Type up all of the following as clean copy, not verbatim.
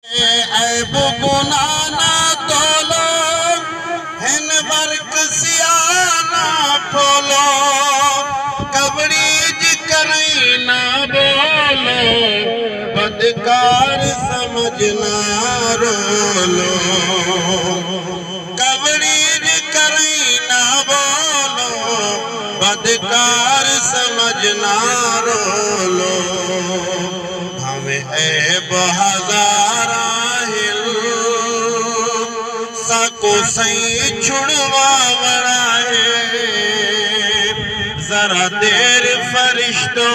ऐब गुनाह ना तोलो, हिन वर्क सियाना फोलो, कबरीज करई ना बोलो, बदकार समझना रोलो, कबरीज करई ना बोलो, बदकार समझना रोलो, हमें ऐब हजारा साको सही छुड़वावड़ा है, जरा देर फरिश्तो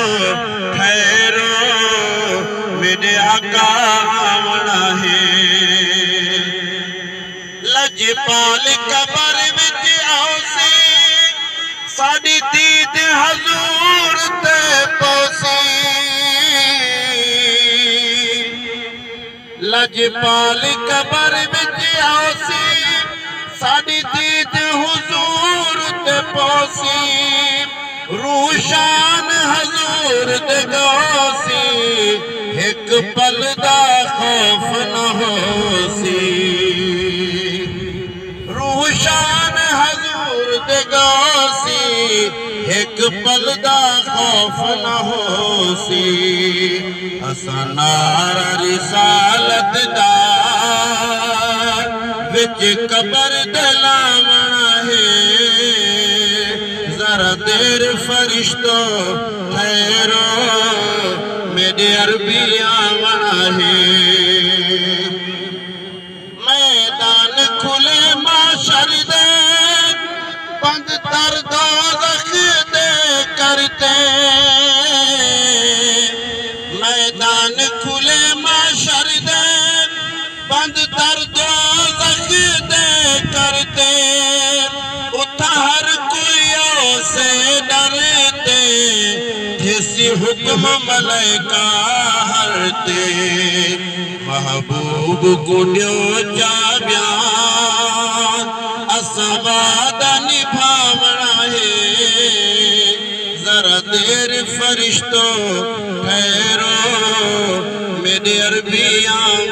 ठहरो, मेरे आका आवड़ा है। लजपाल कबर विच आओसी, साडी दीद हजूर ते पोसी, लजपाल कबर विच आओसी, साडी दीद हुजूर ते पोसी, रूशान हजूर ते गौसी, एक पल दा खौफ न होसी, रूशान हजूर ते गौसी, एक पल दा खौफ न होसी, असां नारा रिसालत दा विच कबर दलावना है, जरा देर फरिश्तो ठहरो, मेरे अरबी आवना है। मैदान खुले माशर दे, बंद तर दोज़ख दे करते, मैदान खुले माशर दे, बंद तर दोज़ख दे करते, उथा हर कोई से डरते, जिसी हुक्म मलाइका हरते, महबूब को ड्यो जा बयान, असां वादा निभावना है, जरा देर फरिश्तो ठहरो, मेरे अरबियां